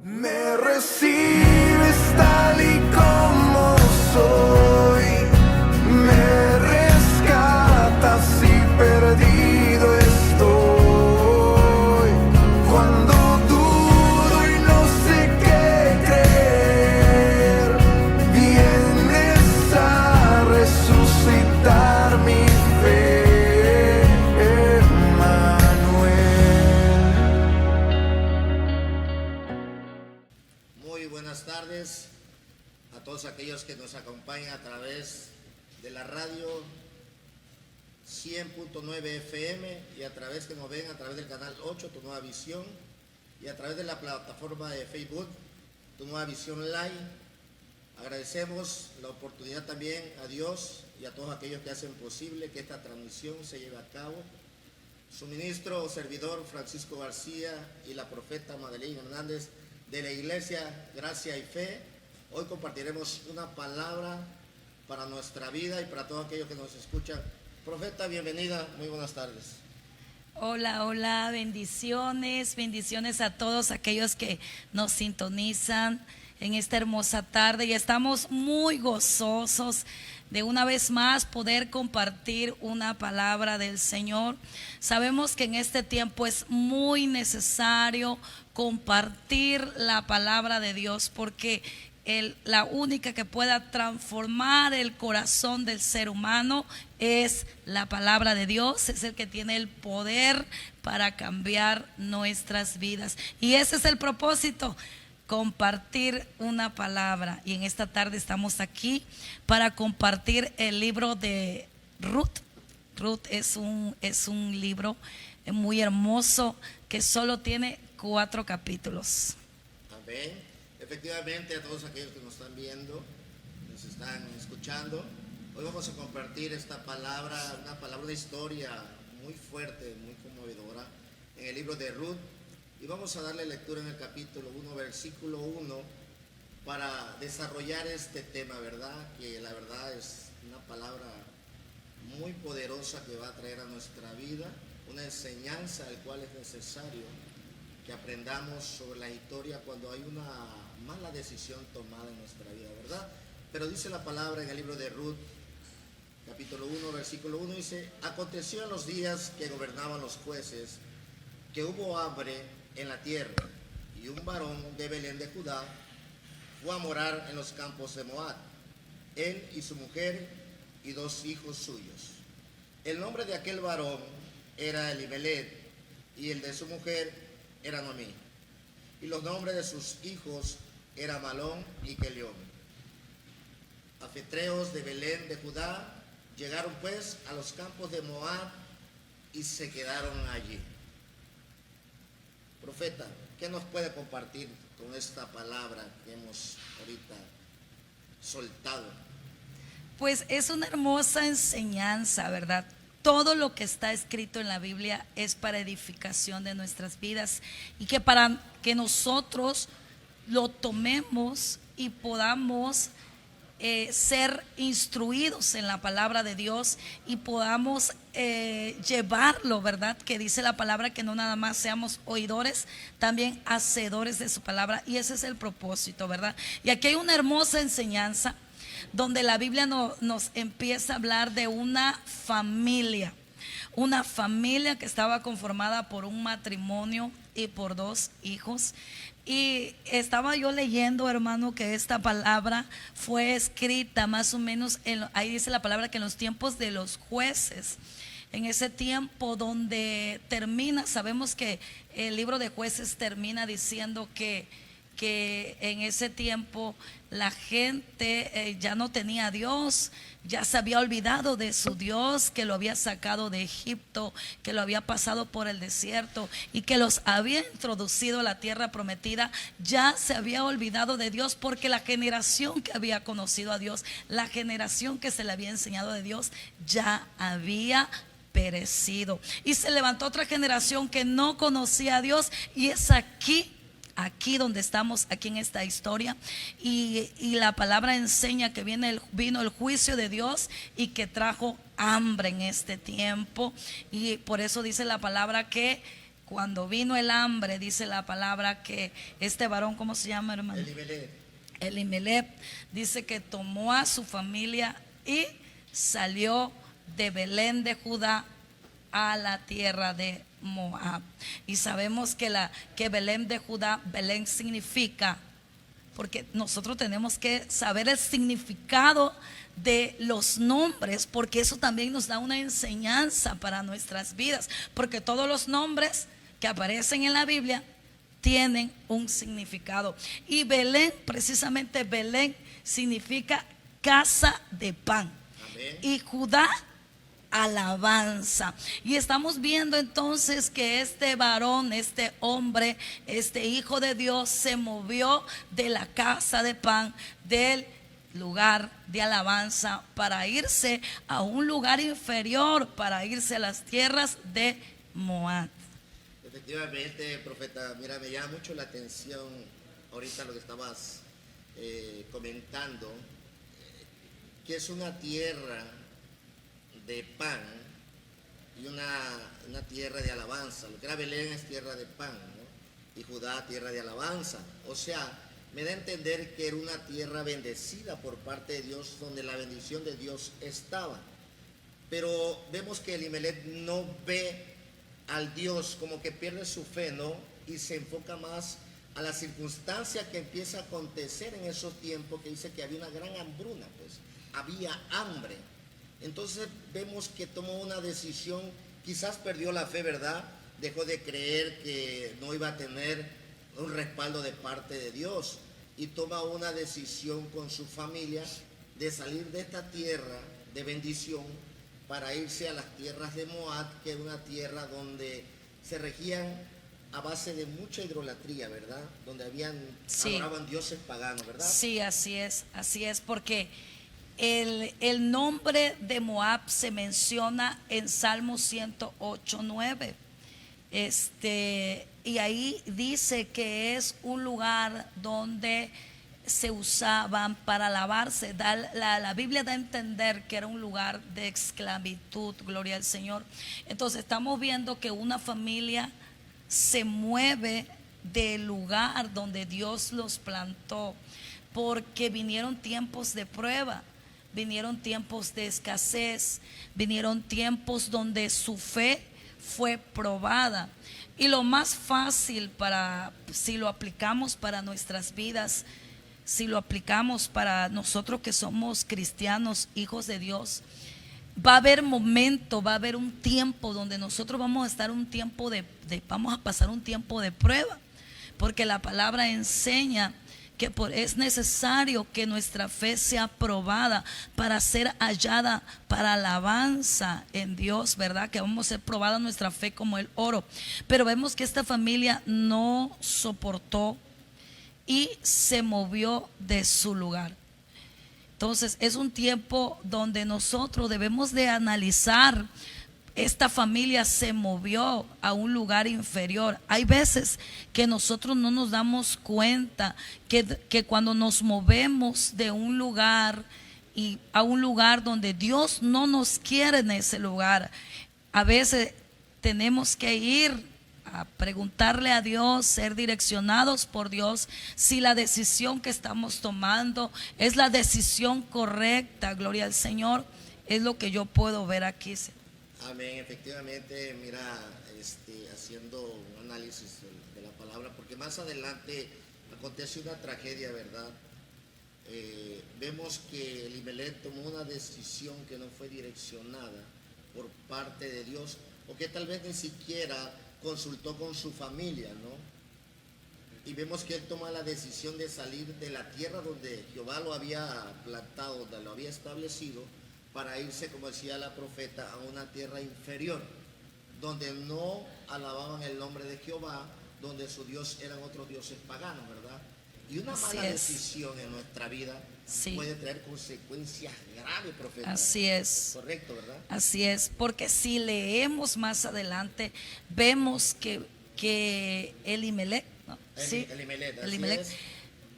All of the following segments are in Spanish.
Me recibes tal y como soy, me rescatas y perdido estoy. Cuando dudo y no sé qué creer, vienes a resucitar mi fe, Emmanuel. Muy buenas tardes a todos aquellos que nos acompañan a través de la radio 100.9 FM y a través que nos ven a través del canal 8, Tu Nueva Visión, y a través de la plataforma de Facebook, Tu Nueva Visión Live. Agradecemos la oportunidad también a Dios y a todos aquellos que hacen posible que esta transmisión se lleve a cabo. Su ministro o servidor Francisco García y la profeta Madeleine Hernández de la Iglesia Gracia y Fe. Hoy compartiremos una palabra para nuestra vida y para todos aquellos que nos escuchan. Profeta, bienvenida, muy buenas tardes. Hola, hola, bendiciones, bendiciones a todos aquellos que nos sintonizan en esta hermosa tarde, y estamos muy gozosos de una vez más poder compartir una palabra del Señor. Sabemos que en este tiempo es muy necesario compartir la palabra de Dios, porque la única que pueda transformar el corazón del ser humano es la palabra de Dios. Es el que tiene el poder para cambiar nuestras vidas, y ese es el propósito, compartir una palabra. Y en esta tarde estamos aquí para compartir el libro de Ruth. Ruth es un libro muy hermoso que solo tiene 4 capítulos. Amén. Efectivamente, a todos aquellos que nos están viendo, nos están escuchando, hoy vamos a compartir esta palabra, una palabra de historia muy fuerte, muy conmovedora, en el libro de Ruth, y vamos a darle lectura en el capítulo 1, versículo 1, para desarrollar este tema, ¿verdad? Que la verdad es una palabra muy poderosa que va a traer a nuestra vida una enseñanza al cual es necesario que aprendamos sobre la historia cuando hay una mala decisión tomada en nuestra vida, ¿verdad? Pero dice la palabra en el libro de Ruth, capítulo 1, versículo 1, dice: aconteció en los días que gobernaban los jueces, que hubo hambre en la tierra, y un varón de Belén de Judá fue a morar en los campos de Moab, él y su mujer y 2 hijos suyos. El nombre de aquel varón era Elimelech, y el de su mujer era Noemí, y los nombres de sus hijos eran Malón y Kelión. Afetreos de Belén de Judá llegaron pues a los campos de Moab y se quedaron allí. Profeta, ¿qué nos puede compartir con esta palabra que hemos ahorita soltado? Pues es una hermosa enseñanza, ¿verdad? Todo lo que está escrito en la Biblia es para edificación de nuestras vidas, y que para que nosotros lo tomemos y podamos ser instruidos en la palabra de Dios y podamos llevarlo, ¿verdad? Que dice la palabra que no nada más seamos oidores, también hacedores de su palabra, y ese es el propósito, ¿verdad? Y aquí hay una hermosa enseñanza donde la Biblia nos empieza a hablar de una familia que estaba conformada por un matrimonio y por 2 hijos. Y estaba yo leyendo, hermano, que esta palabra fue escrita más o menos, ahí dice la palabra que en los tiempos de los jueces, en ese tiempo donde termina, sabemos que el libro de Jueces termina diciendo que en ese tiempo la gente ya no tenía a Dios, ya se había olvidado de su Dios que lo había sacado de Egipto, que lo había pasado por el desierto y que los había introducido a la tierra prometida. Ya se había olvidado de Dios, porque la generación que había conocido a Dios, la generación que se le había enseñado de Dios, ya había perecido, y se levantó otra generación que no conocía a Dios, y es aquí donde estamos, aquí en esta historia, y la palabra enseña que vino el juicio de Dios y que trajo hambre en este tiempo, y por eso dice la palabra que cuando vino el hambre, dice la palabra que este varón, ¿cómo se llama, hermano? Elimelech, dice que tomó a su familia y salió de Belén de Judá a la tierra de Moab. Y sabemos que Belén de Judá, Belén significa, porque nosotros tenemos que saber el significado de los nombres, porque eso también nos da una enseñanza para nuestras vidas, porque todos los nombres que aparecen en la Biblia tienen un significado. Y Belén, precisamente Belén, significa casa de pan. Amén. Y Judá, alabanza. Y estamos viendo entonces que este varón, este hombre, este hijo de Dios se movió de la casa de pan, del lugar de alabanza, para irse a un lugar inferior, para irse a las tierras de Moab. Efectivamente, profeta, mira, me llama mucho la atención ahorita lo que estabas comentando, que es una tierra de pan y una tierra de alabanza. Lo que era Belén es tierra de pan, ¿no? Y Judá tierra de alabanza. O sea, me da a entender que era una tierra bendecida por parte de Dios, donde la bendición de Dios estaba. Pero vemos que Elimelech no ve al Dios, como que pierde su fe, ¿no? Y se enfoca más a la circunstancia que empieza a acontecer en esos tiempos, que dice que había una gran hambruna, pues había hambre. Entonces vemos que tomó una decisión, quizás perdió la fe, ¿verdad? Dejó de creer que no iba a tener un respaldo de parte de Dios, y toma una decisión con su familia de salir de esta tierra de bendición para irse a las tierras de Moab, que es una tierra donde se regían a base de mucha idolatría, ¿verdad? Donde adoraban dioses paganos, ¿verdad? Sí, así es, porque el nombre de Moab se menciona en Salmo 108:9. Y ahí dice que es un lugar donde se usaban para lavarse. La Biblia da a entender que era un lugar de esclavitud, gloria al Señor. Entonces estamos viendo que una familia se mueve del lugar donde Dios los plantó, porque vinieron tiempos de prueba, vinieron tiempos de escasez, vinieron tiempos donde su fe fue probada. Y lo más fácil si lo aplicamos para nuestras vidas, si lo aplicamos para nosotros que somos cristianos, hijos de Dios, va a haber momento, va a haber un tiempo donde nosotros vamos a estar vamos a pasar un tiempo de prueba, porque la palabra enseña que es necesario que nuestra fe sea probada para ser hallada para alabanza en Dios, ¿verdad? Que vamos a ser probada nuestra fe como el oro. Pero vemos que esta familia no soportó y se movió de su lugar. Entonces es un tiempo donde nosotros debemos de analizar. Esta familia se movió a un lugar inferior. Hay veces que nosotros no nos damos cuenta que cuando nos movemos de un lugar y a un lugar donde Dios no nos quiere en ese lugar, a veces tenemos que ir a preguntarle a Dios, ser direccionados por Dios, si la decisión que estamos tomando es la decisión correcta. Gloria al Señor. Es lo que yo puedo ver aquí. Amén, efectivamente, mira, haciendo un análisis de la palabra, porque más adelante acontece una tragedia, ¿verdad? Vemos que Elimelech tomó una decisión que no fue direccionada por parte de Dios, o que tal vez ni siquiera consultó con su familia, ¿no? Y vemos que él toma la decisión de salir de la tierra donde Jehová lo había plantado, donde lo había establecido, para irse, como decía la profeta, a una tierra inferior, donde no alababan el nombre de Jehová, donde su Dios eran otros dioses paganos, ¿verdad? Y una mala decisión en nuestra vida puede traer consecuencias graves, profeta. Así es. Correcto, ¿verdad? Así es, porque si leemos más adelante, vemos que Elimelech, ¿no? Elimelech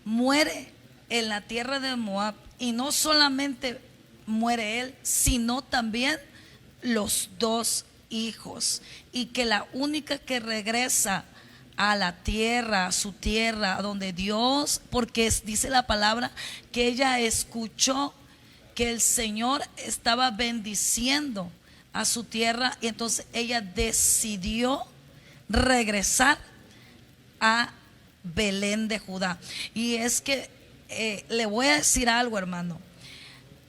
muere en la tierra de Moab, y no solamente muere él, sino también los dos hijos, y que la única que regresa a la tierra, a su tierra, donde Dios, porque dice la palabra que ella escuchó que el Señor estaba bendiciendo a su tierra, y entonces ella decidió regresar a Belén de Judá. Y es que le voy a decir algo, hermano.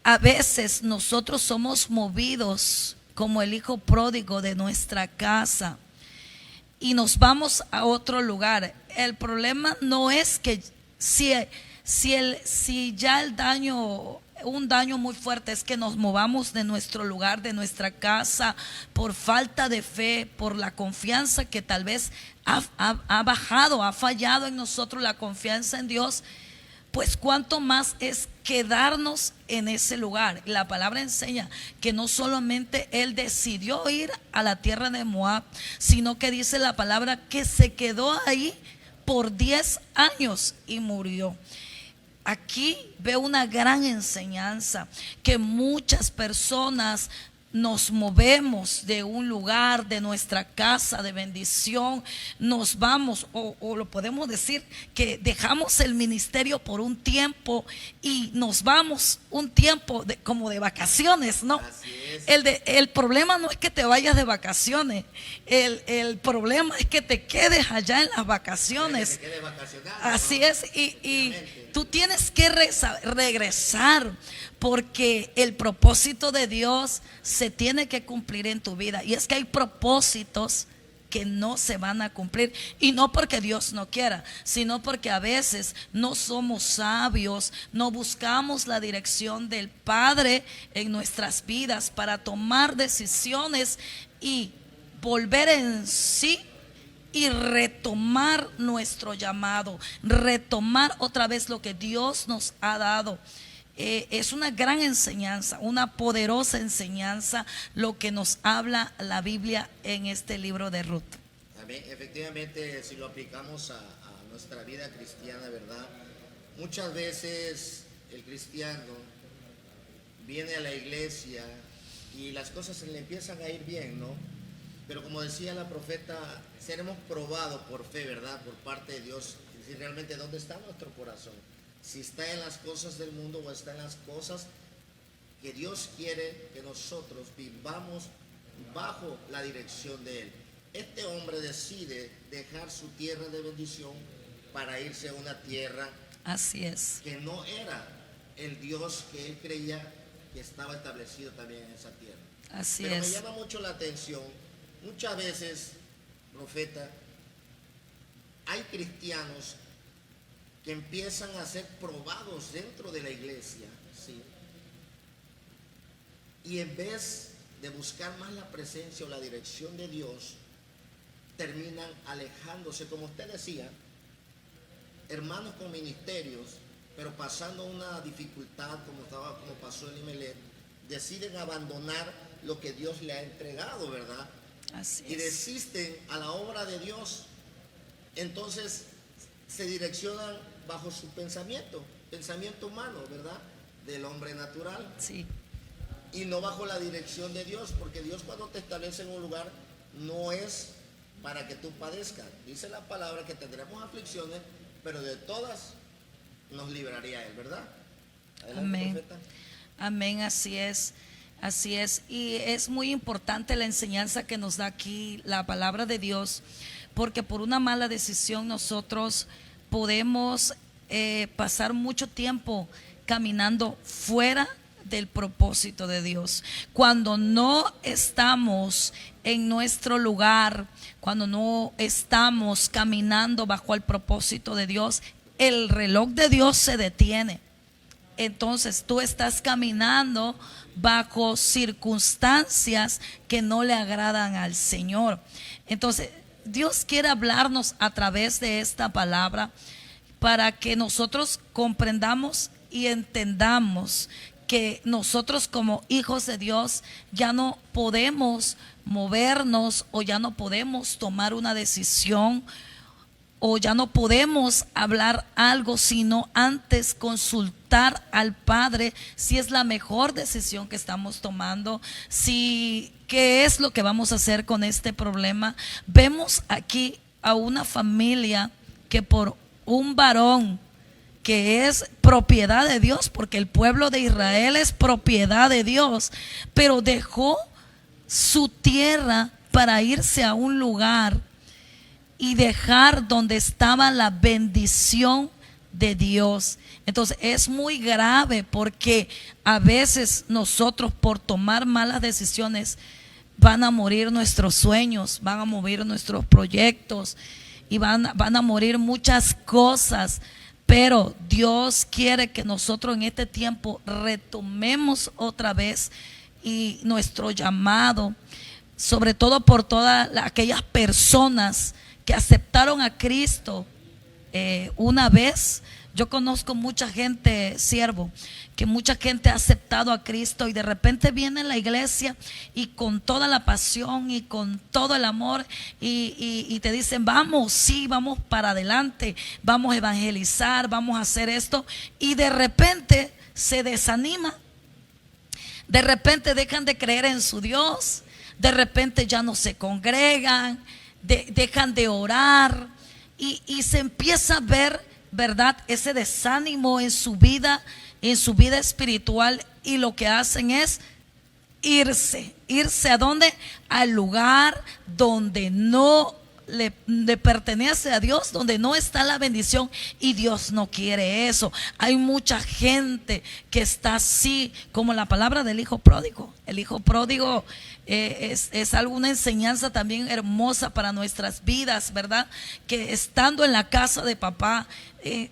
A veces nosotros somos movidos como el hijo pródigo de nuestra casa y nos vamos a otro lugar. El problema no es que si ya un daño muy fuerte es que nos movamos de nuestro lugar, de nuestra casa, por falta de fe, por la confianza que tal vez ha bajado, ha fallado en nosotros la confianza en Dios. Pues cuánto más es quedarnos en ese lugar. La palabra enseña que no solamente él decidió ir a la tierra de Moab, sino que dice la palabra que se quedó ahí por 10 años y murió. Aquí veo una gran enseñanza, que muchas personas nos movemos de un lugar, de nuestra casa de bendición, nos vamos, o lo podemos decir, que dejamos el ministerio por un tiempo y nos vamos un tiempo como de vacaciones, ¿no? Así es. El problema no es que te vayas de vacaciones, el problema es que te quedes allá en las vacaciones. Que te quede vacacional, Así ¿no? es, y tú tienes que regresar, porque el propósito de Dios se tiene que cumplir en tu vida. Y es que hay propósitos que no se van a cumplir, y no porque Dios no quiera, sino porque a veces no somos sabios, no buscamos la dirección del Padre en nuestras vidas para tomar decisiones y volver en sí y retomar nuestro llamado, retomar otra vez lo que Dios nos ha dado. Es una gran enseñanza, una poderosa enseñanza lo que nos habla la Biblia en este libro de Ruth. Amén. Efectivamente, si lo aplicamos a nuestra vida cristiana, ¿verdad? Muchas veces el cristiano viene a la iglesia y las cosas se le empiezan a ir bien, ¿no? Pero como decía la profeta, seremos probados por fe, ¿verdad? Por parte de Dios, si realmente dónde está nuestro corazón. Si está en las cosas del mundo o está en las cosas que Dios quiere que nosotros vivamos bajo la dirección de Él. Este hombre decide dejar su tierra de bendición para irse a una tierra Así es. que no era el Dios que él creía que estaba establecido también en esa tierra. Así Pero me es. llama mucho la atención, muchas veces, profeta, hay cristianos que empiezan a ser probados dentro de la iglesia, ¿sí? Y en vez de buscar más la presencia o la dirección de Dios, terminan alejándose, como usted decía, hermanos con ministerios, pero pasando una dificultad como pasó en Imelet, deciden abandonar lo que Dios le ha entregado, ¿verdad? Así Y es. desisten a la obra de Dios. Entonces se direccionan bajo su pensamiento humano, ¿verdad? Del hombre natural, Sí. y no bajo la dirección de Dios, porque Dios cuando te establece en un lugar no es para que tú padezcas. Dice la palabra que tendremos aflicciones, pero de todas nos libraría Él, ¿verdad? Adelante, Amén. profeta. Amén, así es. Así es. Y es muy importante la enseñanza que nos da aquí la palabra de Dios, porque por una mala decisión nosotros podemos pasar mucho tiempo caminando fuera del propósito de Dios. Cuando no estamos en nuestro lugar, cuando no estamos caminando bajo el propósito de Dios, el reloj de Dios se detiene. Entonces tú estás caminando bajo circunstancias que no le agradan al Señor. Entonces Dios quiere hablarnos a través de esta palabra para que nosotros comprendamos y entendamos que nosotros como hijos de Dios ya no podemos movernos, o ya no podemos tomar una decisión, o ya no podemos hablar algo sino antes consultar al Padre si es la mejor decisión que estamos tomando, si ¿qué es lo que vamos a hacer con este problema? Vemos aquí a una familia que por un varón que es propiedad de Dios, porque el pueblo de Israel es propiedad de Dios, pero dejó su tierra para irse a un lugar y dejar donde estaba la bendición de Dios. Entonces es muy grave, porque a veces nosotros, por tomar malas decisiones, van a morir nuestros sueños, van a morir nuestros proyectos y van a morir muchas cosas. Pero Dios quiere que nosotros en este tiempo retomemos otra vez y nuestro llamado, sobre todo por todas aquellas personas que aceptaron a Cristo una vez. Yo conozco mucha gente, siervo, que mucha gente ha aceptado a Cristo y de repente viene a la iglesia y con toda la pasión y con todo el amor y te dicen, vamos, sí, vamos para adelante, vamos a evangelizar, vamos a hacer esto, y de repente se desanima, de repente dejan de creer en su Dios, de repente ya no se congregan, dejan de orar y se empieza a ver, ¿verdad?, ese desánimo en su vida espiritual, y lo que hacen es irse ¿a dónde? Al lugar donde no le pertenece a Dios, donde no está la bendición, y Dios no quiere eso. Hay mucha gente que está así, como la palabra del hijo pródigo. El hijo pródigo es alguna enseñanza también hermosa para nuestras vidas, ¿verdad? Que estando en la casa de papá,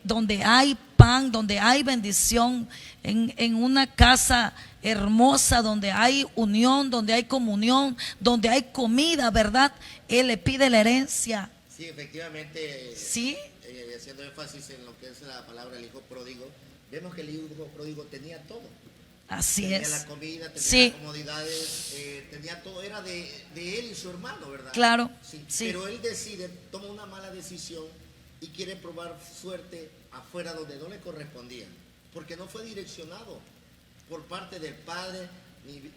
donde hay pan, donde hay bendición, en una casa hermosa, donde hay unión, donde hay comunión, donde hay comida, ¿verdad? Él le pide la herencia. Sí, efectivamente. Sí. Haciendo énfasis en lo que es la palabra del hijo pródigo, vemos que el hijo pródigo tenía todo. Así tenía es. La comida, tenía sí. las comodidades, tenía todo, era de él y su hermano, ¿verdad? Claro. Sí. Sí. Pero él toma una mala decisión y quiere probar suerte afuera donde no le correspondía, porque no fue direccionado por parte del padre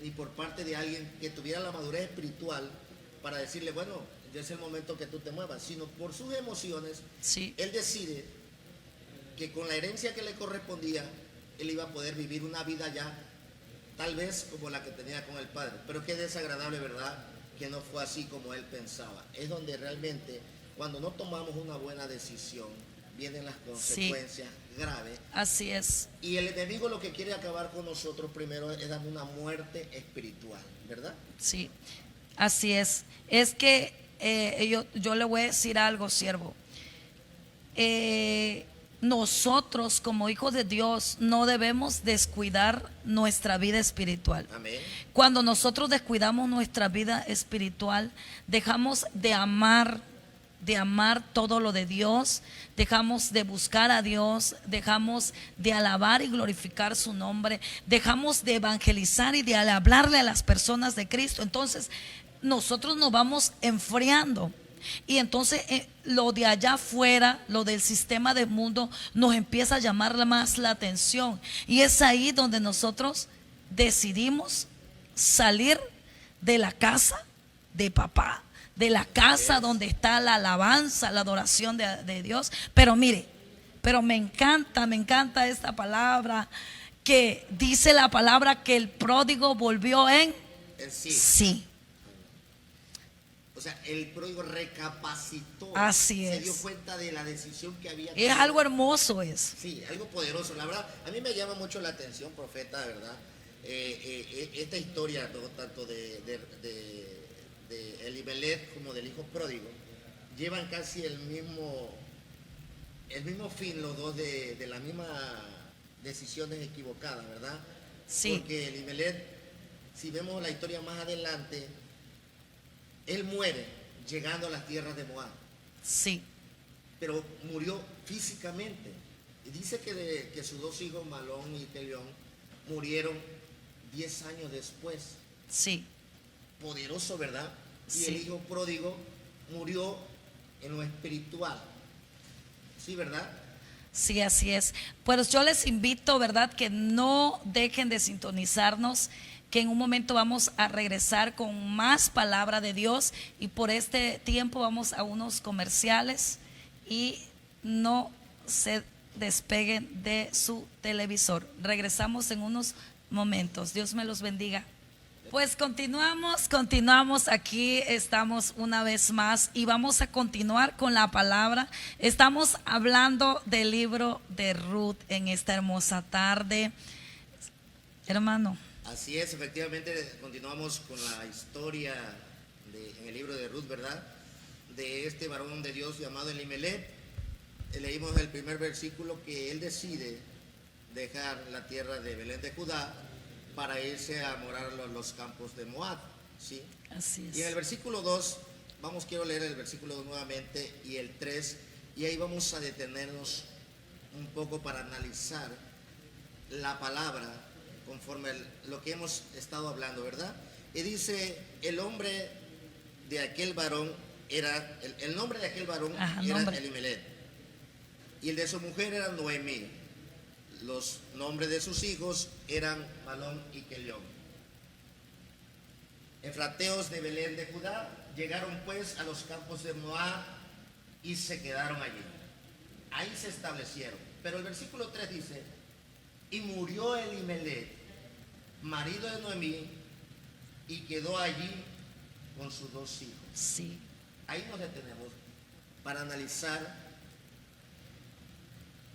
ni por parte de alguien que tuviera la madurez espiritual para decirle, bueno, ya es el momento que tú te muevas, sino por sus emociones. Sí. Él decide que con la herencia que le correspondía, él iba a poder vivir una vida ya tal vez como la que tenía con el padre. Pero qué desagradable, ¿verdad?, que no fue así como él pensaba. Es donde realmente, cuando no tomamos una buena decisión, vienen las consecuencias graves. Así es. Y el enemigo lo que quiere acabar con nosotros primero es dar una muerte espiritual, ¿verdad? Sí, así es. Es que yo le voy a decir algo, siervo. Nosotros como hijos de Dios no debemos descuidar nuestra vida espiritual. Amén. Cuando nosotros descuidamos nuestra vida espiritual, dejamos de amar todo lo de Dios, dejamos de buscar a Dios, dejamos de alabar y glorificar su nombre, dejamos de evangelizar y de hablarle a las personas de Cristo. Entonces nosotros nos vamos enfriando, y entonces lo de allá afuera, lo del sistema del mundo, nos empieza a llamar más la atención, y es ahí donde nosotros decidimos salir de la casa de papá, de la casa donde está la alabanza, la adoración de Dios. Pero mire, me encanta esta palabra, que dice la palabra que el pródigo volvió en sí. Sí. O sea, el pródigo recapacitó. Así se es. dio cuenta de la decisión que había Es tomado. algo hermoso eso. Sí, algo poderoso. La verdad, a mí me llama mucho la atención, profeta, ¿verdad? Esta historia, tanto de Elimelech como del hijo pródigo, llevan casi el mismo fin, los dos, de las mismas decisiones equivocadas, ¿verdad? Sí. Porque Elimelech, si vemos la historia más adelante, él muere llegando a las tierras de Moab. Sí. Pero murió físicamente. Y dice que sus dos hijos, Malón y Kelión, murieron 10 años después. Sí. Poderoso, ¿verdad? Y Sí. el hijo pródigo murió en lo espiritual. Sí, ¿verdad? Sí, así es. Pues yo les invito, ¿verdad?, que no dejen de sintonizarnos que en un momento vamos a regresar con más palabra de Dios, y por este tiempo vamos a unos comerciales y no se despeguen de su televisor. Regresamos en unos momentos. Dios me los bendiga. Pues continuamos, aquí estamos una vez más y vamos a continuar con la palabra. Estamos hablando del libro de Ruth en esta hermosa tarde, hermano. Así es, efectivamente continuamos con la historia en el libro de Ruth, ¿verdad? De este varón de Dios llamado Elimelech. Leímos el primer versículo, que él decide dejar la tierra de Belén de Judá para irse a morar a los campos de Moab, ¿sí? Así es. Y en el versículo 2, quiero leer el versículo 2 nuevamente y el 3, y ahí vamos a detenernos un poco para analizar la palabra conforme lo que hemos estado hablando, ¿verdad? Y dice, el nombre de aquel varón era, el nombre de aquel varón era Elimelech, y el de su mujer era Noemí. Los nombres de sus hijos eran Malón y Kelión. Efrateos de Belén de Judá llegaron pues a los campos de Moab y se quedaron allí. Ahí se establecieron. Pero el versículo 3 dice, y murió Elimelech, marido de Noemí, y quedó allí con sus 2 hijos. Sí. Ahí nos detenemos para analizar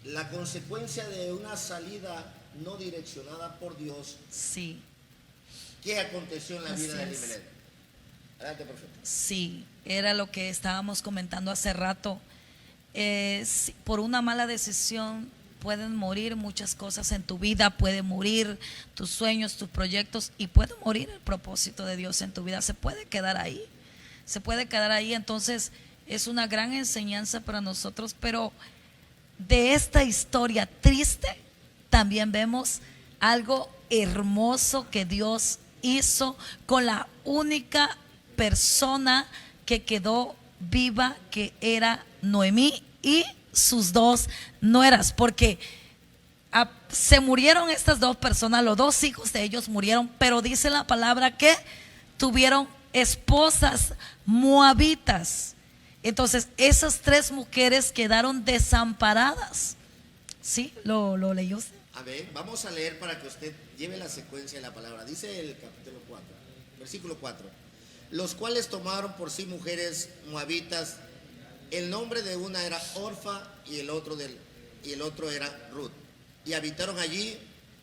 la consecuencia de una salida no direccionada por Dios. Sí. ¿Qué aconteció en la vida de Así es. Elimelech? Adelante, profeta. Sí, era lo que estábamos comentando hace rato. Por una mala decisión pueden morir muchas cosas en tu vida, pueden morir tus sueños, tus proyectos, y puede morir el propósito de Dios en tu vida. Se puede quedar ahí, entonces es una gran enseñanza para nosotros. Pero de esta historia triste también vemos algo hermoso que Dios hizo con la única persona que quedó viva, que era Noemí y sus 2 nueras, porque se murieron estas 2 personas, los 2 hijos de ellos murieron, pero dice la palabra que tuvieron esposas moabitas. Entonces esas 3 mujeres quedaron desamparadas. ¿Sí? ¿Lo leyó usted? A ver, vamos a leer para que usted lleve la secuencia de la palabra. Dice el capítulo 4, versículo 4. Los cuales tomaron por sí mujeres moabitas. El nombre de una era Orfa y el otro era Ruth. Y habitaron allí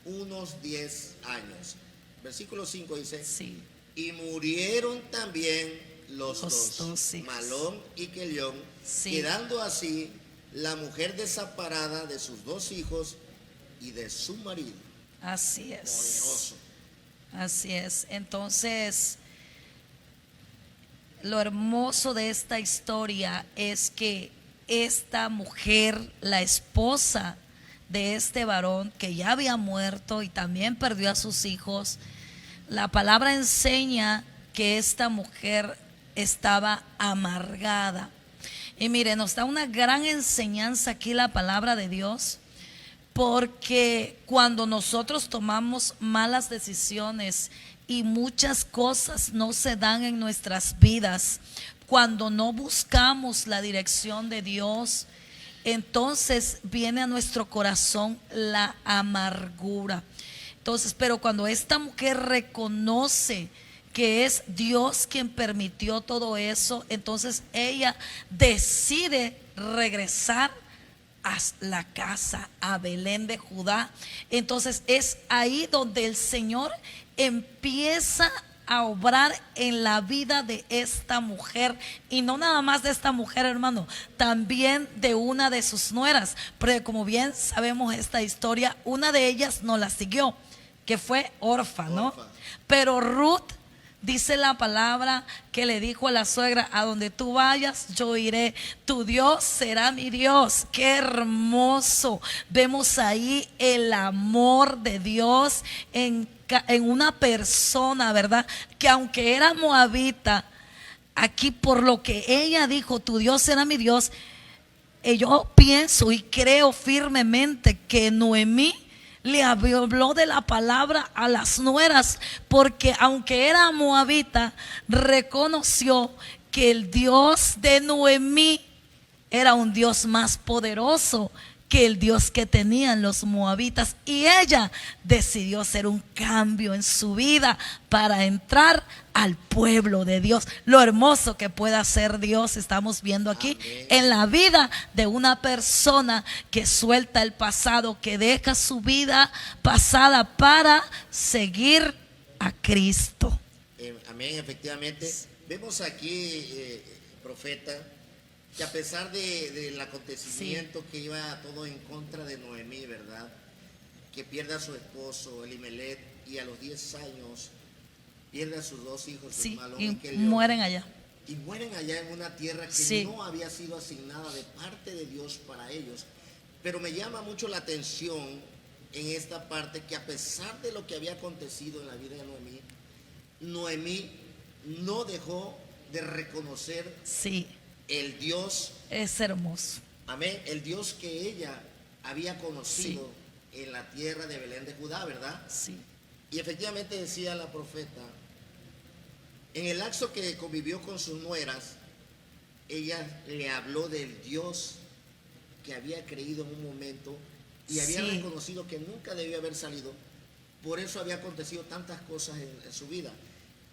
unos 10 años. Versículo 5 dice, Sí. y murieron también los dos, hijos. Malón y Kelión, Sí. quedando así la mujer desamparada de sus 2 hijos y de su marido. Así es. Poderoso. Así es. Entonces, lo hermoso de esta historia es que esta mujer, la esposa de este varón que ya había muerto y también perdió a sus hijos, la palabra enseña que esta mujer estaba amargada. Y mire, nos da una gran enseñanza aquí la palabra de Dios, porque cuando nosotros tomamos malas decisiones y muchas cosas no se dan en nuestras vidas, cuando no buscamos la dirección de Dios, entonces viene a nuestro corazón la amargura. Entonces, pero cuando esta mujer reconoce que es Dios quien permitió todo eso, entonces ella decide regresar a la casa, a Belén de Judá. Entonces es ahí donde el Señor empieza a obrar en la vida de esta mujer, y no nada más de esta mujer, hermano, también de una de sus nueras, porque como bien sabemos esta historia, una de ellas no la siguió, que fue Orfa, ¿no? Pero Ruth, dice la palabra que le dijo a la suegra, a donde tú vayas yo iré, tu Dios será mi Dios. Qué hermoso. Vemos ahí el amor de Dios en una persona, ¿verdad? Que aunque era moabita, aquí por lo que ella dijo, tu Dios será mi Dios, yo pienso y creo firmemente que Noemí le habló de la palabra a las nueras, porque aunque era moabita, reconoció que el Dios de Noemí era un Dios más poderoso que el Dios que tenían los moabitas, y ella decidió hacer un cambio en su vida para entrar al pueblo de Dios. Lo hermoso que puede hacer Dios estamos viendo aquí. Amén. En la vida de una persona que suelta el pasado, que deja su vida pasada para seguir a Cristo. Amén, efectivamente. Vemos aquí, profeta, que a pesar del acontecimiento, que iba todo en contra de Noemí, ¿verdad? Que pierde a su esposo, Elimelech, y a los 10 años pierde a sus 2 hijos, sí, Malón y Kelión, mueren allá. Y mueren allá en una tierra que sí. no había sido asignada de parte de Dios para ellos. Pero me llama mucho la atención en esta parte que a pesar de lo que había acontecido en la vida de Noemí no dejó de reconocer sí. el Dios, es hermoso. Amén, el Dios que ella había conocido sí. en la tierra de Belén de Judá, ¿verdad? Sí. Y efectivamente decía la profeta, en el lapso que convivió con sus nueras, ella le habló del Dios que había creído en un momento y había sí. reconocido que nunca debió haber salido. Por eso había acontecido tantas cosas en su vida.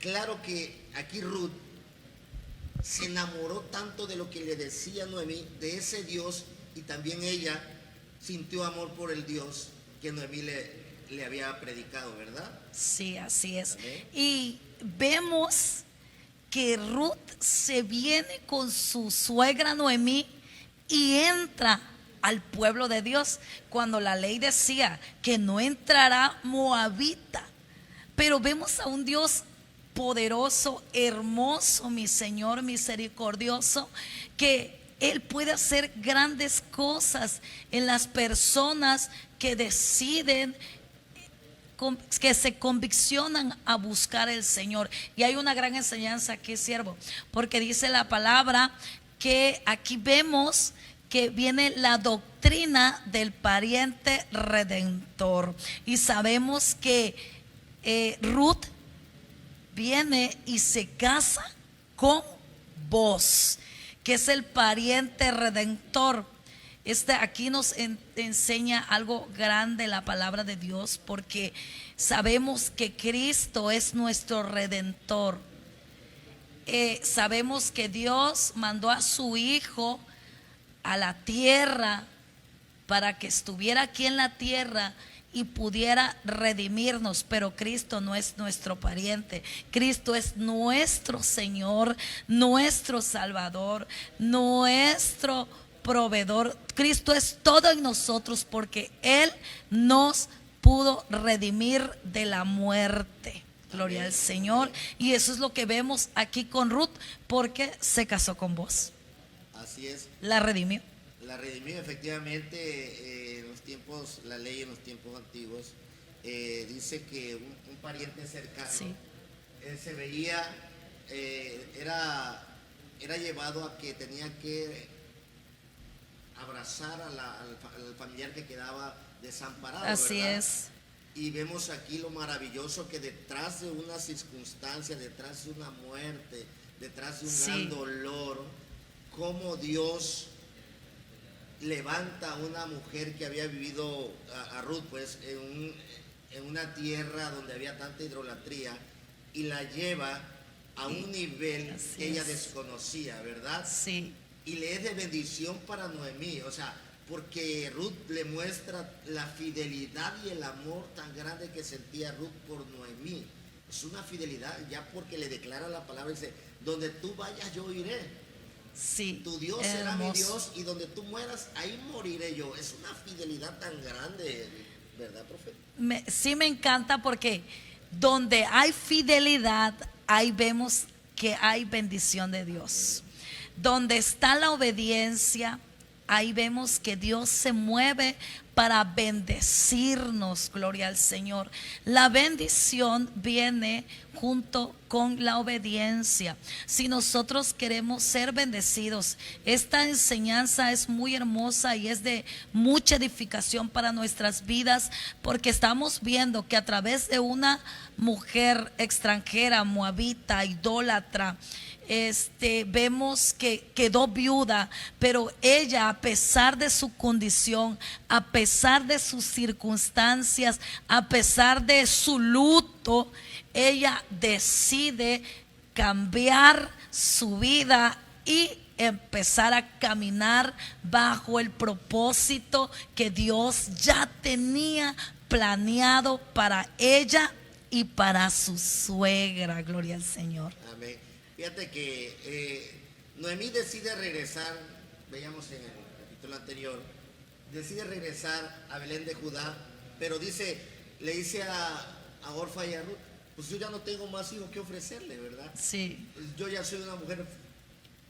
Claro que aquí Ruth se enamoró tanto de lo que le decía Noemí, de ese Dios, y también ella sintió amor por el Dios que Noemí le había predicado, ¿verdad? Sí, así es. Amén. Y vemos que Ruth se viene con su suegra Noemí y entra al pueblo de Dios, cuando la ley decía que no entrará moabita. Pero vemos a un Dios poderoso, hermoso, mi Señor misericordioso, que Él puede hacer grandes cosas en las personas que deciden, que se conviccionan a buscar el Señor. Y hay una gran enseñanza aquí, siervo, porque dice la palabra que aquí vemos que viene la doctrina del pariente redentor, y sabemos que Ruth viene y se casa con Boaz, que es el pariente redentor. Aquí nos enseña algo grande la palabra de Dios, porque sabemos que Cristo es nuestro redentor. Sabemos que Dios mandó a su Hijo a la tierra para que estuviera aquí en la tierra y pudiera redimirnos, pero Cristo no es nuestro pariente. Cristo es nuestro Señor, nuestro Salvador, nuestro proveedor. Cristo es todo en nosotros, porque Él nos pudo redimir de la muerte. Gloria al Señor. Y eso es lo que vemos aquí con Ruth, porque se casó con Boaz. Así es. La redimió. La redimió, efectivamente. En los tiempos, la ley en los tiempos antiguos dice que un pariente cercano, sí. Se veía, era llevado a que tenía que abrazar al familiar que quedaba desamparado. Así ¿verdad? es. Y vemos aquí lo maravilloso que detrás de una circunstancia, detrás de una muerte, detrás de un sí. gran dolor, cómo Dios levanta a una mujer que había vivido, a Ruth, pues, en una tierra donde había tanta idolatría, y la lleva a un nivel que ella desconocía, ¿verdad? Sí. Y le es de bendición para Noemí, o sea, porque Ruth le muestra la fidelidad y el amor tan grande que sentía Ruth por Noemí. Es una fidelidad, ya porque le declara la palabra, dice, donde tú vayas yo iré. Sí, tu Dios será mi Dios, y donde tú mueras, ahí moriré yo. Es una fidelidad tan grande, ¿verdad, profeta? Sí, me encanta, porque donde hay fidelidad, ahí vemos que hay bendición de Dios. Donde está la obediencia, ahí vemos que Dios se mueve para bendecirnos. Gloria al Señor. La bendición viene junto con la obediencia. Si nosotros queremos ser bendecidos, esta enseñanza es muy hermosa y es de mucha edificación para nuestras vidas, porque estamos viendo que a través de una mujer extranjera, moabita, idólatra, vemos que quedó viuda, pero ella, a pesar de su condición, a pesar de sus circunstancias, a pesar de su luto, ella decide cambiar su vida y empezar a caminar bajo el propósito que Dios ya tenía planeado para ella y para su suegra. Gloria al Señor. Amén. Fíjate que Noemí decide regresar, veíamos en el capítulo anterior, decide regresar a Belén de Judá, pero le dice a Orfa y a Ruth, pues yo ya no tengo más hijos que ofrecerle, ¿verdad? Sí. Yo ya soy una mujer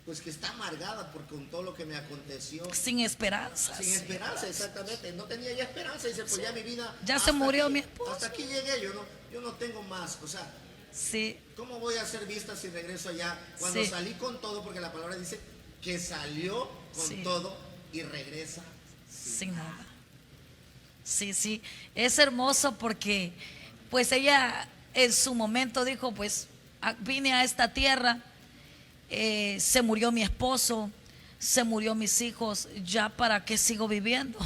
pues que está amargada con todo lo que me aconteció. Sin esperanza. Sin esperanza, exactamente. No tenía ya esperanza. Dice, pues Sí. ya mi vida. Ya se murió aquí, mi esposo. Hasta aquí llegué, yo no tengo más. O sea, Sí. ¿cómo voy a hacer vista si regreso allá? Cuando Sí. salí con todo, porque la palabra dice que salió con Sí. todo y regresa Sin nada. Sí, sí. Es hermoso porque pues ella en su momento dijo, pues vine a esta tierra, se murió mi esposo, se murió mis hijos, ya para qué sigo viviendo,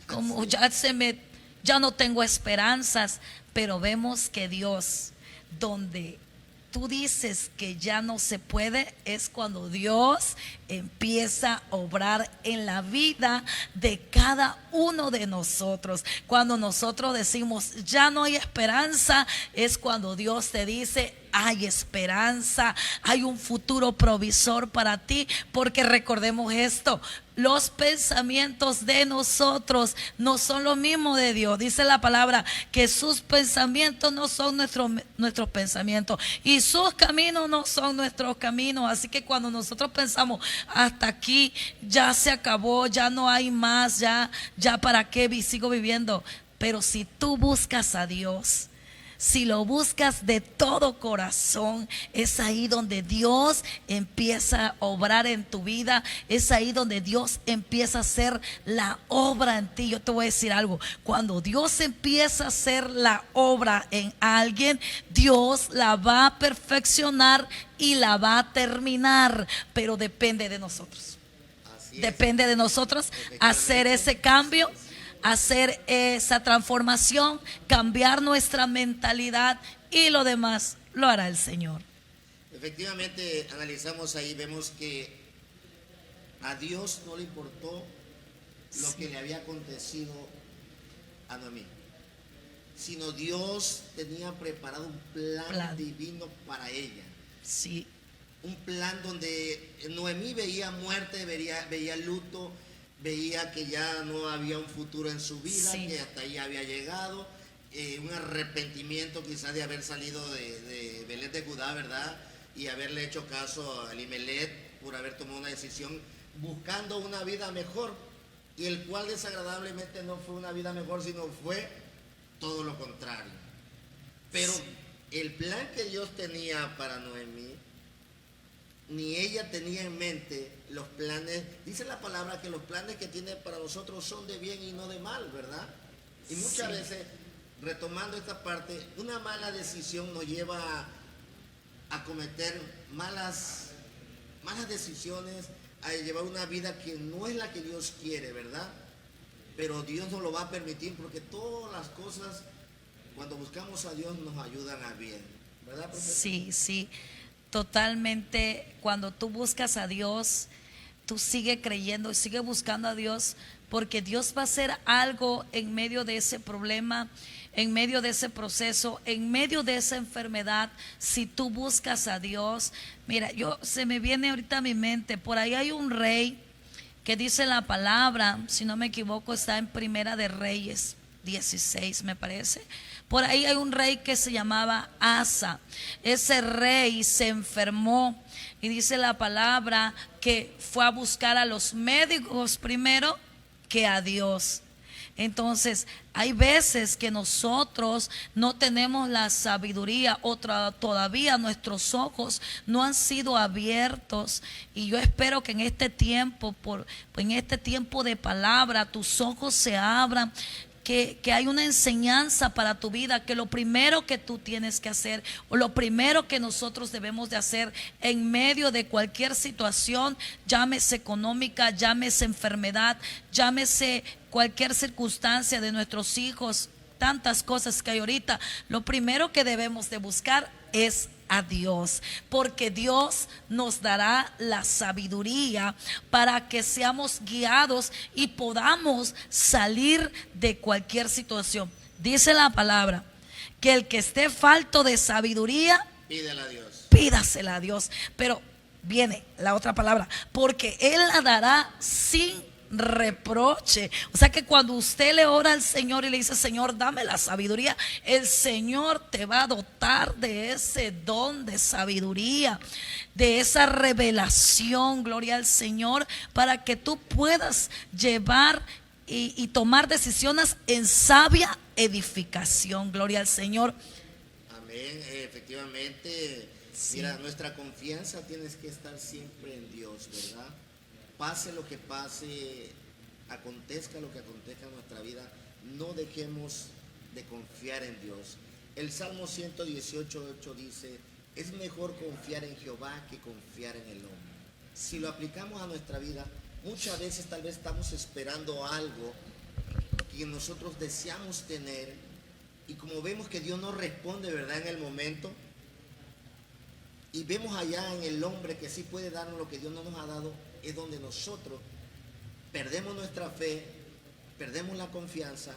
como ya no tengo esperanzas. Pero vemos que Dios, donde tú dices que ya no se puede, es cuando Dios empieza a obrar en la vida de cada uno de nosotros. Cuando nosotros decimos ya no hay esperanza, es cuando Dios te dice hay esperanza, hay un futuro provisor para ti, porque recordemos esto: los pensamientos de nosotros no son los mismos de Dios. Dice la palabra que sus pensamientos no son nuestros pensamientos y sus caminos no son nuestros caminos. Así que cuando nosotros pensamos hasta aquí, ya se acabó, ya no hay más, ya para qué sigo viviendo. Pero si tú buscas a Dios, si lo buscas de todo corazón, es ahí donde Dios empieza a obrar en tu vida. Es ahí donde Dios empieza a hacer la obra en ti. Yo te voy a decir algo: cuando Dios empieza a hacer la obra en alguien, Dios la va a perfeccionar y la va a terminar. Pero depende de nosotros. Así es. Depende de nosotros hacer ese cambio, hacer esa transformación, cambiar nuestra mentalidad, y lo demás lo hará el Señor. Efectivamente, analizamos ahí, vemos que a Dios no le importó lo que le había acontecido a Noemí, sino Dios tenía preparado un plan divino para ella. Sí. Un plan donde Noemí veía muerte, veía luto, veía que ya no había un futuro en su vida, Sí. que hasta ahí había llegado, un arrepentimiento quizás de haber salido de Belén de Judá, ¿verdad? Y haberle hecho caso a Elimelech por haber tomado una decisión buscando una vida mejor, y el cual desagradablemente no fue una vida mejor, sino fue todo lo contrario. Pero Sí. el plan que Dios tenía para Noemí, ni ella tenía en mente los planes. Dice la palabra que los planes que tiene para nosotros son de bien y no de mal, ¿verdad? Y muchas Sí. veces, retomando esta parte, una mala decisión nos lleva a cometer malas decisiones, a llevar una vida que no es la que Dios quiere, ¿verdad? Pero Dios nos lo va a permitir, porque todas las cosas, cuando buscamos a Dios, nos ayudan a bien, ¿verdad, profesor? Sí, sí, totalmente. Cuando tú buscas a Dios, tú sigues creyendo y sigues buscando a Dios, porque Dios va a hacer algo en medio de ese problema, en medio de ese proceso, en medio de esa enfermedad. Si tú buscas a Dios, mira, se me viene ahorita a mi mente, por ahí hay un rey que dice la palabra, si no me equivoco, está en Primera de Reyes 16, me parece. Por ahí hay un rey que se llamaba Asa. Ese rey se enfermó y dice la palabra que fue a buscar a los médicos primero que a Dios. Entonces, hay veces que nosotros no tenemos la sabiduría, todavía nuestros ojos no han sido abiertos, y yo espero que en este tiempo, en este tiempo de palabra, tus ojos se abran. Que hay una enseñanza para tu vida, que lo primero que tú tienes que hacer, o lo primero que nosotros debemos de hacer en medio de cualquier situación, llámese económica, llámese enfermedad, llámese cualquier circunstancia de nuestros hijos, tantas cosas que hay ahorita, lo primero que debemos de buscar es a Dios, porque Dios nos dará la sabiduría para que seamos guiados y podamos salir de cualquier situación. Dice la palabra que el que esté falto de sabiduría, Pídela a Dios. pídasela a Dios. Pero viene la otra palabra, porque Él la dará sin reproche. O sea que cuando usted le ora al Señor y le dice: Señor, dame la sabiduría, el Señor te va a dotar de ese don de sabiduría, de esa revelación, gloria al Señor, para que tú puedas llevar y tomar decisiones en sabia edificación. Gloria al Señor. Amén. Efectivamente, Sí. mira, nuestra confianza tiene que estar siempre en Dios, ¿verdad? Pase lo que pase, acontezca lo que acontezca en nuestra vida, no dejemos de confiar en Dios. El Salmo 118:8 dice: es mejor confiar en Jehová que confiar en el hombre. Si lo aplicamos a nuestra vida, muchas veces tal vez estamos esperando algo que nosotros deseamos tener, y como vemos que Dios no responde, ¿verdad?, en el momento, y vemos allá en el hombre que sí puede darnos lo que Dios no nos ha dado, es donde nosotros perdemos nuestra fe, perdemos la confianza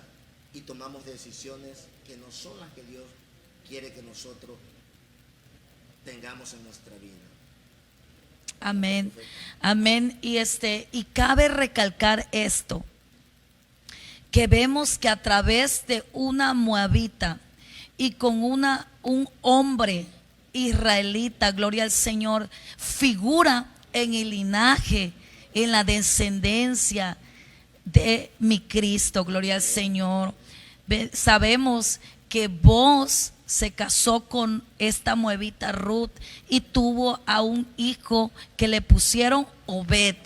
y tomamos decisiones que no son las que Dios quiere que nosotros tengamos en nuestra vida. Amén. Amén. Y cabe recalcar esto, que vemos que a través de una moabita y con un hombre israelita, gloria al Señor, figura en el linaje, en la descendencia de mi Cristo, gloria al Señor. Sabemos que Booz se casó con esta moabita Ruth y tuvo a un hijo que le pusieron Obed,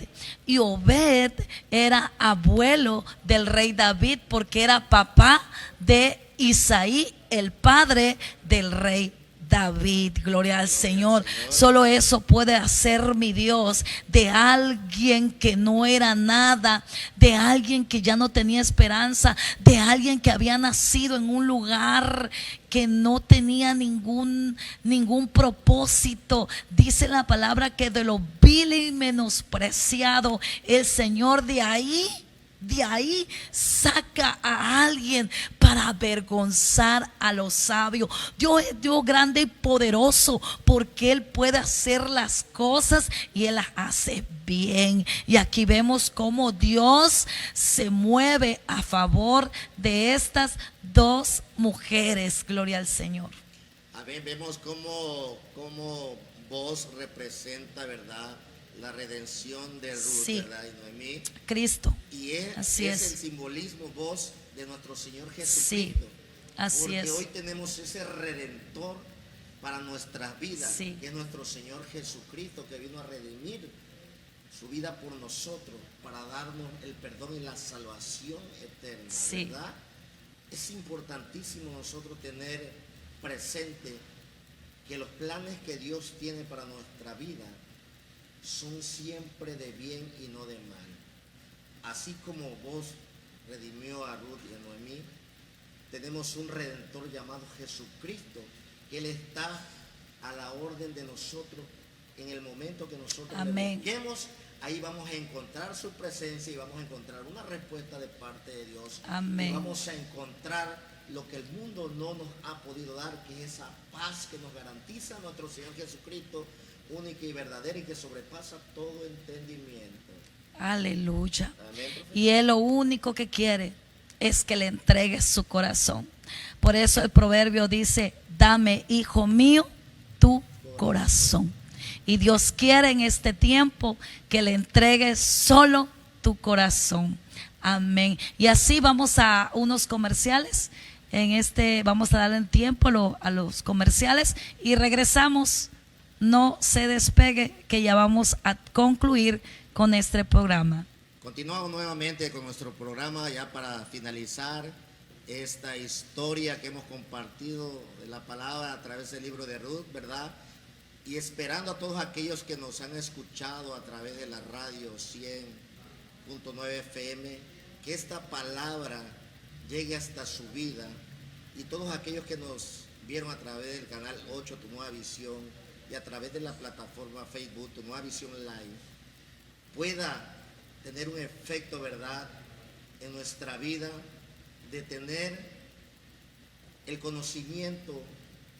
y Obed era abuelo del rey David, porque era papá de Isaí, el padre del rey David. Gloria al Señor. Solo eso puede hacer mi Dios de alguien que no era nada, de alguien que ya no tenía esperanza, de alguien que había nacido en un lugar que no tenía ningún propósito. Dice la palabra que de lo vil y menospreciado, el Señor de ahí saca a alguien para avergonzar a los sabios. Dios es Dios grande y poderoso, porque Él puede hacer las cosas y Él las hace bien. Y aquí vemos cómo Dios se mueve a favor de estas dos mujeres. Gloria al Señor. Amén. Vemos cómo Booz representa, ¿verdad?, la redención de Ruth, Sí. ¿verdad?, y Noemí. Cristo. Y Así es es. el simbolismo, Booz, de nuestro Señor Sí, Jesucristo. así Porque es. hoy tenemos ese redentor para nuestras vidas, Sí. que es nuestro Señor Jesucristo, que vino a redimir su vida por nosotros, para darnos el perdón y la salvación eterna, Sí. ¿verdad? Es importantísimo nosotros tener presente que los planes que Dios tiene para nuestra vida son siempre de bien y no de mal. Así como vos redimió a Ruth y a Noemí, tenemos un redentor llamado Jesucristo, que Él está a la orden de nosotros en el momento que nosotros le Amén. busquemos. Ahí vamos a encontrar su presencia y vamos a encontrar una respuesta de parte de Dios. Amén. Y vamos a encontrar lo que el mundo no nos ha podido dar, que es esa paz que nos garantiza nuestro Señor Jesucristo, única y verdadera, y que sobrepasa todo entendimiento. Aleluya. Amén, profeta. Y Él lo único que quiere es que le entregues su corazón. Por eso el proverbio dice: dame, hijo mío, tu corazón. Y Dios quiere en este tiempo que le entregues solo tu corazón. Amén. Y así vamos a unos comerciales. Vamos a darle tiempo a los comerciales y regresamos. No se despegue, que ya vamos a concluir con este programa. Continuamos nuevamente con nuestro programa ya para finalizar esta historia que hemos compartido de la palabra a través del libro de Ruth, ¿verdad? Y esperando a todos aquellos que nos han escuchado a través de la radio 100.9 FM, que esta palabra llegue hasta su vida, y todos aquellos que nos vieron a través del canal 8 Tu Nueva Visión y a través de la plataforma Facebook Tu Nueva Visión Live, pueda tener un efecto, ¿verdad?, en nuestra vida, de tener el conocimiento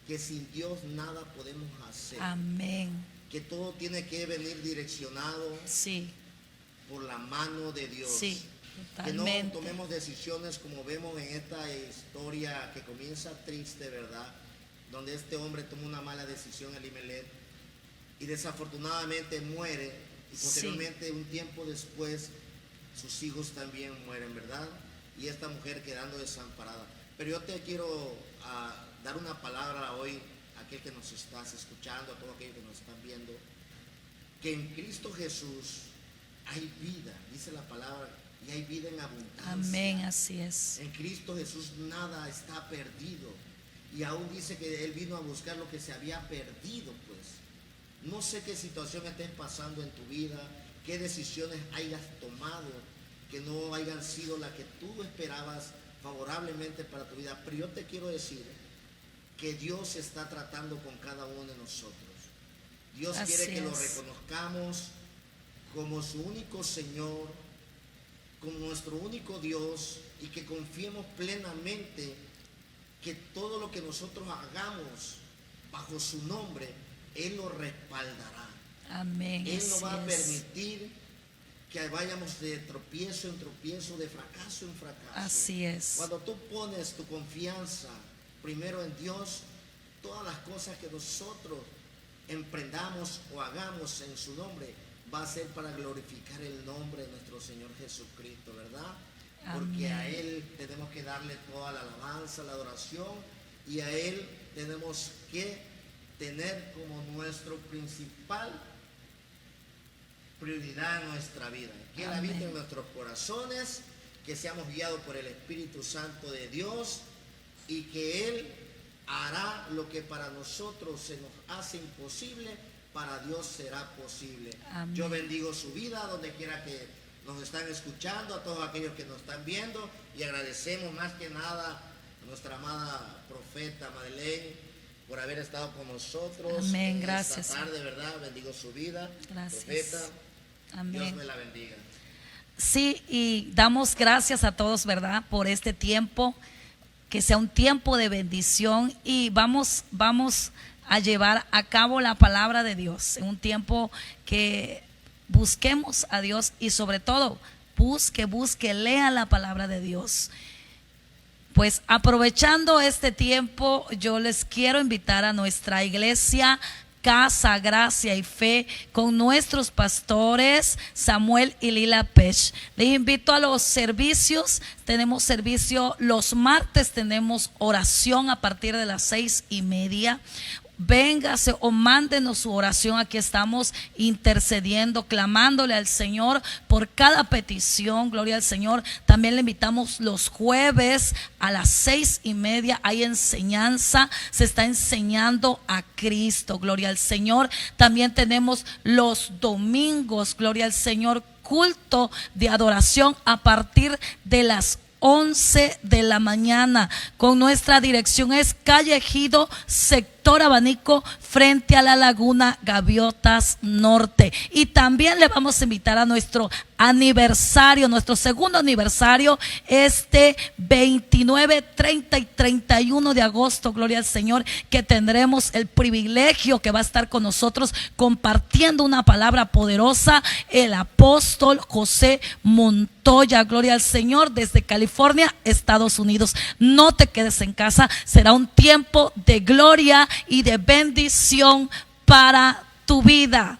que sin Dios nada podemos hacer. Amén. Que todo tiene que venir direccionado Sí, por la mano de Dios. sí, Que no totalmente. tomemos decisiones como vemos en esta historia que comienza triste, ¿verdad? Donde este hombre toma una mala decisión, Elimelech, y desafortunadamente muere. Y posteriormente, un tiempo después, sus hijos también mueren, ¿verdad? Y esta mujer quedando desamparada. Pero yo te quiero dar una palabra hoy, a aquel que nos estás escuchando, a todos aquellos que nos están viendo, que en Cristo Jesús hay vida, dice la palabra, y hay vida en abundancia. Amén, así es. En Cristo Jesús nada está perdido. Y aún dice que Él vino a buscar lo que se había perdido, pues. No sé qué situación estés pasando en tu vida, qué decisiones hayas tomado que no hayan sido las que tú esperabas favorablemente para tu vida. Pero yo te quiero decir que Dios está tratando con cada uno de nosotros. Dios Así quiere que lo es. reconozcamos como su único Señor, como nuestro único Dios, y que confiemos plenamente que todo lo que nosotros hagamos bajo su nombre, Él lo respaldará. Amén. Él no así va a es. permitir que vayamos de tropiezo en tropiezo, de fracaso en fracaso. Así es. Cuando tú pones tu confianza primero en Dios, todas las cosas que nosotros emprendamos o hagamos en su nombre va a ser para glorificar el nombre de nuestro Señor Jesucristo, ¿verdad? Porque a Amén. Él tenemos que darle toda la alabanza, la adoración, y a Él tenemos que tener como nuestro principal prioridad en nuestra vida. Que Él Amén. habite en nuestros corazones, que seamos guiados por el Espíritu Santo de Dios, y que Él hará lo que para nosotros se nos hace imposible, para Dios será posible. Amén. Yo bendigo su vida donde quiera que nos están escuchando, a todos aquellos que nos están viendo, y agradecemos más que nada a nuestra amada profeta Madeleine por haber estado con nosotros. Amén, en gracias. esta tarde, ¿verdad? Bendigo su vida. Gracias. Profeta, Amén. Dios me la bendiga. Sí, y damos gracias a todos, ¿verdad?, por este tiempo, que sea un tiempo de bendición, y vamos a llevar a cabo la palabra de Dios en un tiempo que busquemos a Dios, y sobre todo busque, lea la palabra de Dios. Pues aprovechando este tiempo, yo les quiero invitar a nuestra iglesia Casa, Gracia y Fe, con nuestros pastores Samuel y Lila Pech. Les invito a los servicios. Tenemos servicio los martes, tenemos oración a partir de las 6:30. Véngase o mándenos su oración. Aquí estamos intercediendo, clamándole al Señor por cada petición. Gloria al Señor. También le invitamos los jueves a las 6:30. Hay enseñanza, se está enseñando a Cristo. Gloria al Señor. También tenemos los domingos, gloria al Señor, culto de adoración a partir de las 11 de la mañana. Con nuestra dirección es calle Ejido, sector Abanico, frente a la Laguna Gaviotas Norte. Y también le vamos a invitar a nuestro aniversario, nuestro segundo aniversario, 29, 30 y 31 de agosto, gloria al Señor, que tendremos el privilegio que va a estar con nosotros compartiendo una palabra poderosa, el apóstol José Montoya, gloria al Señor, desde California, Estados Unidos. No te quedes en casa, será un tiempo de gloria y de bendición para tu vida.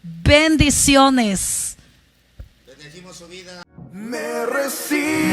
Bendiciones. bendecimos su vida. Me recibe